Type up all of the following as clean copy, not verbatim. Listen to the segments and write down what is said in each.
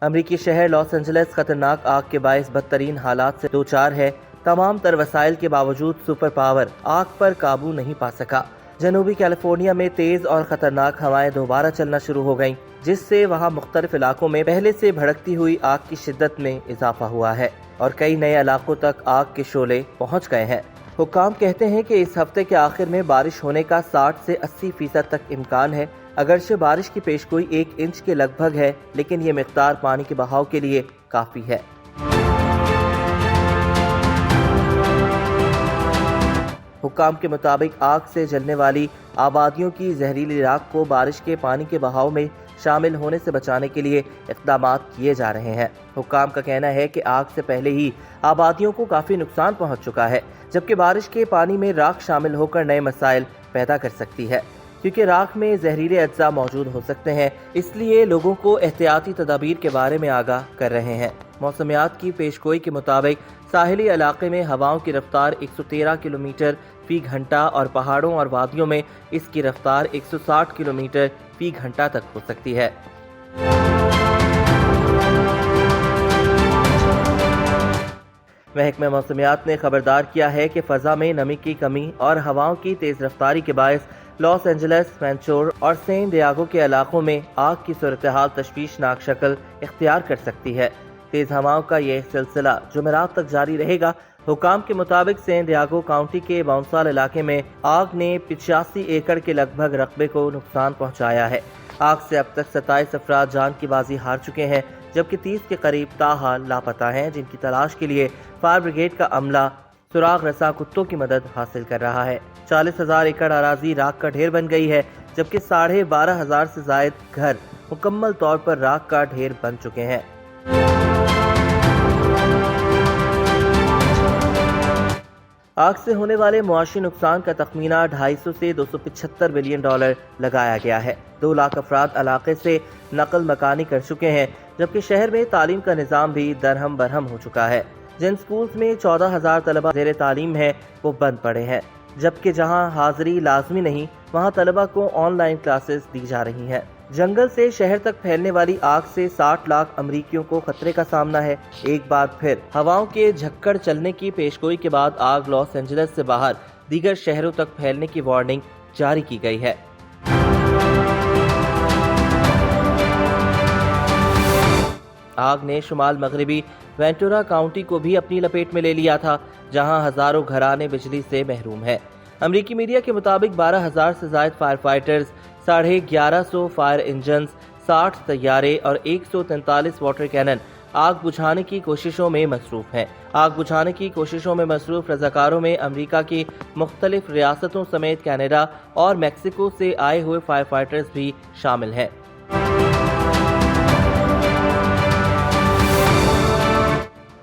امریکی شہر Los Angeles خطرناک آگ کے باعث بدترین حالات سے دوچار ہے۔ تمام تر وسائل کے باوجود سپر پاور آگ پر قابو نہیں پا سکا۔ جنوبی کیلیفورنیا میں تیز اور خطرناک ہوائیں دوبارہ چلنا شروع ہو گئیں، جس سے وہاں مختلف علاقوں میں پہلے سے بھڑکتی ہوئی آگ کی شدت میں اضافہ ہوا ہے اور کئی نئے علاقوں تک آگ کے شعلے پہنچ گئے ہیں۔ حکام کہتے ہیں کہ اس ہفتے کے آخر میں بارش ہونے کا 60 سے 80% تک امکان ہے۔ اگرچہ بارش کی پیشگوئی 1 انچ کے لگ بھگ ہے، لیکن یہ مقدار پانی کے بہاؤ کے لیے کافی ہے۔ حکام کے مطابق آگ سے جلنے والی آبادیوں کی زہریلی راکھ کو بارش کے پانی کے بہاؤ میں شامل ہونے سے بچانے کے لیے اقدامات کیے جا رہے ہیں۔ حکام کا کہنا ہے کہ آگ سے پہلے ہی آبادیوں کو کافی نقصان پہنچ چکا ہے، جبکہ بارش کے پانی میں راکھ شامل ہو کر نئے مسائل پیدا کر سکتی ہے، کیونکہ راکھ میں زہریلے اجزاء موجود ہو سکتے ہیں۔ اس لیے لوگوں کو احتیاطی تدابیر کے بارے میں آگاہ کر رہے ہیں۔ موسمیات کی پیشگوئی کے مطابق ساحلی علاقے میں ہواؤں کی رفتار 113 کلومیٹر فی گھنٹہ اور پہاڑوں اور وادیوں میں اس کی رفتار 160 کلومیٹر فی گھنٹہ تک ہو سکتی ہے۔ محکمہ موسمیات نے خبردار کیا ہے کہ فضا میں نمی کی کمی اور ہواؤں کی تیز رفتاری کے باعث لاس اینجلس، وینچور اور سین ڈیاگو کے علاقوں میں آگ کی صورتحال تشویشناک شکل اختیار کر سکتی ہے۔ تیز ہواؤں کا یہ سلسلہ جمعرات تک جاری رہے گا۔ حکام کے مطابق سین ڈیاگو کاؤنٹی کے باؤنسال علاقے میں آگ نے 85 ایکڑ کے لگ بھگ رقبے کو نقصان پہنچایا ہے۔ آگ سے اب تک 27 افراد جان کی بازی ہار چکے ہیں، جبکہ 30 کے قریب تاحال لاپتہ ہیں، جن کی تلاش کے لیے فائر بریگیڈ کا عملہ سراغ رساں کتوں کی مدد حاصل کر رہا ہے۔ 40,000 ایکڑ اراضی راکھ کا ڈھیر بن گئی ہے، جبکہ 12,500 سے زائد گھر مکمل طور پر راکھ کا ڈھیر بن چکے ہیں۔ آگ سے ہونے والے معاشی نقصان کا تخمینہ 250 سے 275 بلین ڈالر لگایا گیا ہے۔ 2 لاکھ افراد علاقے سے نقل مکانی کر چکے ہیں، جبکہ شہر میں تعلیم کا نظام بھی درہم برہم ہو چکا ہے۔ جن سکولز میں 14,000 طلبہ زیر تعلیم ہیں وہ بند پڑے ہیں، جبکہ جہاں حاضری لازمی نہیں وہاں طلبہ کو آن لائن کلاسز دی جا رہی ہیں۔ جنگل سے شہر تک پھیلنے والی آگ سے 60 لاکھ امریکیوں کو خطرے کا سامنا ہے۔ ایک بار پھر ہواؤں کے جھکڑ چلنے کی پیشگوئی کے بعد آگ لاس اینجلس سے باہر دیگر شہروں تک پھیلنے کی وارننگ جاری کی گئی ہے۔ آگ نے شمال مغربی وینٹورا کاؤنٹی کو بھی اپنی لپیٹ میں لے لیا تھا، جہاں ہزاروں گھرانے بجلی سے محروم ہیں۔ امریکی میڈیا کے مطابق 12,000 سے زائد فائر فائٹرز، 1150 فائر انجنز، 60 طیارے اور 143 واٹر کینن آگ بجھانے کی کوششوں میں مصروف ہیں۔ آگ بجھانے کی کوششوں میں مصروف رضاکاروں میں امریکہ کی مختلف ریاستوں سمیت کینیڈا اور میکسیکو سے آئے ہوئے فائر فائٹرز بھی شامل ہیں۔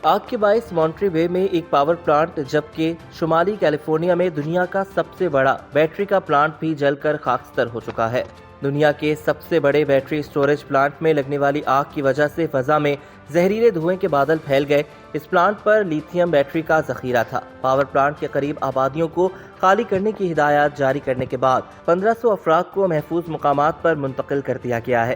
آگ کے باعث مونٹری بے میں ایک پاور پلانٹ، جبکہ شمالی کیلیفورنیا میں دنیا کا سب سے بڑا بیٹری کا پلانٹ بھی جل کر خاکستر ہو چکا ہے۔ دنیا کے سب سے بڑے بیٹری اسٹوریج پلانٹ میں لگنے والی آگ کی وجہ سے فضا میں زہریلے دھوئیں کے بادل پھیل گئے۔ اس پلانٹ پر لیتھیم بیٹری کا ذخیرہ تھا۔ پاور پلانٹ کے قریب آبادیوں کو خالی کرنے کی ہدایات جاری کرنے کے بعد 1500 افراد کو محفوظ مقامات پر منتقل کر دیا گیا ہے۔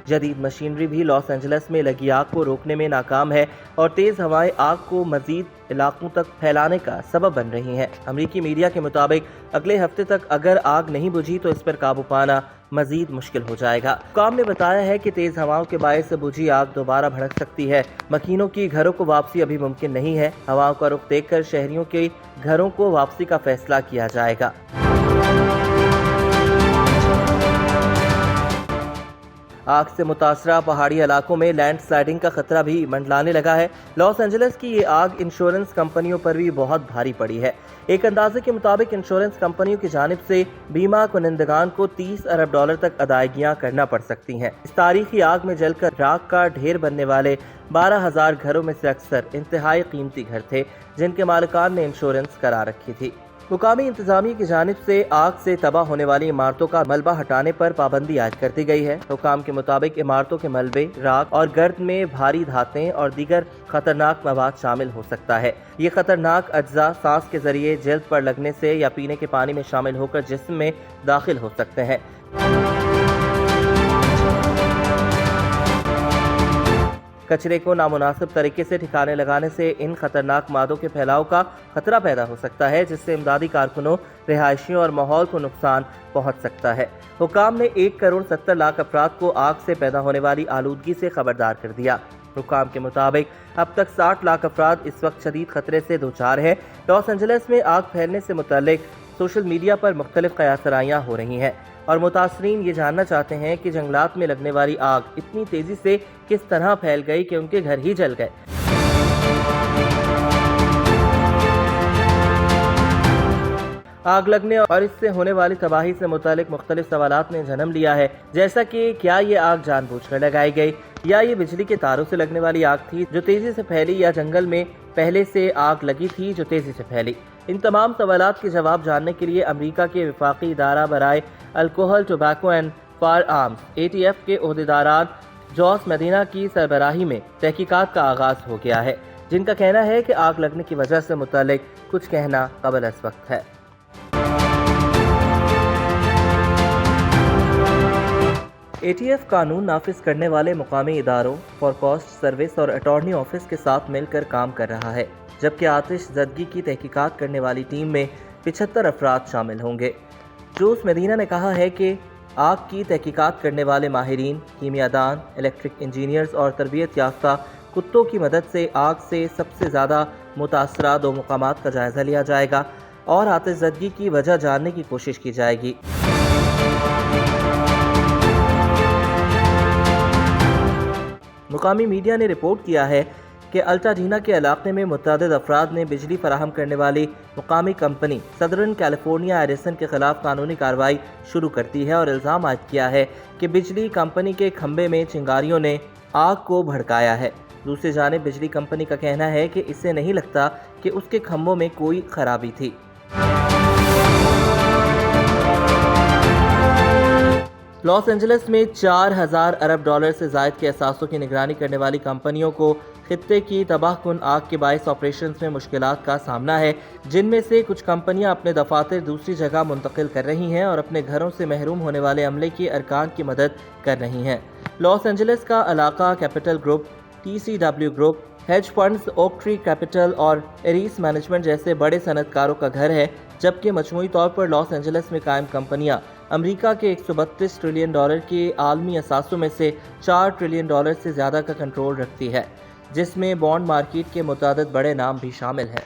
جدید مشینری بھی لاس اینجلس میں لگی آگ کو روکنے میں ناکام ہے اور تیز ہوائیں آگ کو مزید علاقوں تک پھیلانے کا سبب بن رہی ہیں۔ امریکی میڈیا کے مطابق اگلے ہفتے تک اگر آگ نہیں بجھی تو اس پر قابو پانا مزید مشکل ہو جائے گا۔ حکام نے بتایا ہے کہ تیز ہوائوں کے باعث بجھی آگ دوبارہ بھڑک سکتی ہے۔ مکینوں کی گھروں کو واپسی ابھی ممکن نہیں ہے۔ ہواؤں کا رخ دیکھ کر شہریوں کے گھروں کو واپسی کا فیصلہ کیا جائے گا۔ آگ سے متاثرہ پہاڑی علاقوں میں لینڈ سلائڈنگ کا خطرہ بھی منڈلانے لگا ہے۔ لاس اینجلس کی یہ آگ انشورنس کمپنیوں پر بھی بہت بھاری پڑی ہے۔ ایک اندازے کے مطابق انشورنس کمپنیوں کی جانب سے بیمہ کنندگان کو 30 ارب ڈالر تک ادائیگیاں کرنا پڑ سکتی ہیں۔ اس تاریخی آگ میں جل کر راکھ کا ڈھیر بننے والے 12,000 گھروں میں سے اکثر انتہائی قیمتی گھر تھے، جن کے مالکان نے انشورنس کرا رکھی تھی۔ مقامی انتظامیہ کی جانب سے آگ سے تباہ ہونے والی عمارتوں کا ملبہ ہٹانے پر پابندی عائد کر دی گئی ہے۔ حکام کے مطابق عمارتوں کے ملبے، راکھ اور گرد میں بھاری دھاتیں اور دیگر خطرناک مواد شامل ہو سکتا ہے۔ یہ خطرناک اجزاء سانس کے ذریعے جلد پر لگنے سے یا پینے کے پانی میں شامل ہو کر جسم میں داخل ہو سکتے ہیں۔ کچرے کو نامناسب طریقے سے ٹھکانے لگانے سے ان خطرناک مادوں کے پھیلاؤ کا خطرہ پیدا ہو سکتا ہے، جس سے امدادی کارکنوں، رہائشیوں اور ماحول کو نقصان پہنچ سکتا ہے۔ حکام نے 1,70,00,000 افراد کو آگ سے پیدا ہونے والی آلودگی سے خبردار کر دیا۔ حکام کے مطابق اب تک 60 لاکھ افراد اس وقت شدید خطرے سے دوچار ہیں۔ لاس اینجلس میں آگ پھیلنے سے متعلق سوشل میڈیا پر مختلف قیاسرائیاں ہو رہی ہیں اور متاثرین یہ جاننا چاہتے ہیں کہ جنگلات میں لگنے والی آگ اتنی تیزی سے کس طرح پھیل گئی کہ ان کے گھر ہی جل گئے۔ آگ لگنے اور اس سے ہونے والی تباہی سے متعلق مختلف سوالات نے جنم لیا ہے، جیسا کہ کیا یہ آگ جان بوجھ کر لگائی گئی یا یہ بجلی کے تاروں سے لگنے والی آگ تھی جو تیزی سے پھیلی، یا جنگل میں پہلے سے آگ لگی تھی جو تیزی سے پھیلی۔ ان تمام سوالات کے جواب جاننے کے لیے امریکہ کے وفاقی ادارہ برائے الکحل، tobacco and firearms (ATF) کے عہدیداران جوس مدینہ کی سربراہی میں تحقیقات کا آغاز ہو گیا ہے، جن کا کہنا ہے کہ آگ لگنے کی وجہ سے متعلق کچھ کہنا قبل از وقت ہے۔ ATF قانون نافذ کرنے والے مقامی اداروں، فورکاسٹ سروس اور اٹارنی آفس کے ساتھ مل کر کام کر رہا ہے، جبکہ آتش زدگی کی تحقیقات کرنے والی ٹیم میں 75 افراد شامل ہوں گے۔ جوس مدینہ نے کہا ہے کہ آگ کی تحقیقات کرنے والے ماہرین، کیمیا دان، الیکٹرک انجینئرز اور تربیت یافتہ کتوں کی مدد سے آگ سے سب سے زیادہ متاثرہ 2 مقامات کا جائزہ لیا جائے گا اور آتش زدگی کی وجہ جاننے کی کوشش کی جائے گی۔ مقامی میڈیا نے رپورٹ کیا ہے کہ الٹاڈینا کے علاقے میں متعدد افراد نے بجلی فراہم کرنے والی مقامی کمپنی سدرن کیلیفورنیا ایڈیسن کے خلاف قانونی کارروائی شروع کر دی ہے اور الزام عائد کیا ہے کہ بجلی کمپنی کے کھمبے میں چنگاریوں نے آگ کو بھڑکایا ہے۔ دوسری جانب بجلی کمپنی کا کہنا ہے کہ اسے نہیں لگتا کہ اس کے کھمبوں میں کوئی خرابی تھی۔ لاس اینجلس میں 4,000 ارب ڈالر سے زائد کے اثاثوں کی نگرانی کرنے والی کمپنیوں کو خطے کی تباہ کن آگ کے باعث آپریشنز میں مشکلات کا سامنا ہے، جن میں سے کچھ کمپنیاں اپنے دفاتر دوسری جگہ منتقل کر رہی ہیں اور اپنے گھروں سے محروم ہونے والے عملے کے ارکان کی مدد کر رہی ہیں۔ لاس اینجلس کا علاقہ Capital Group, TCW group, hedge funds, Oaktree Capital اور ایریس مینجمنٹ جیسے بڑے صنعت کاروں کا گھر ہے، جبکہ مجموعی طور پر لاس اینجلس میں قائم کمپنیاں امریکہ کے 132 ٹریلین ڈالر کے عالمی اثاثوں میں سے 4 ٹریلین ڈالر سے زیادہ کا کنٹرول رکھتی ہے، جس میں بانڈ مارکیٹ کے متعدد بڑے نام بھی شامل ہیں۔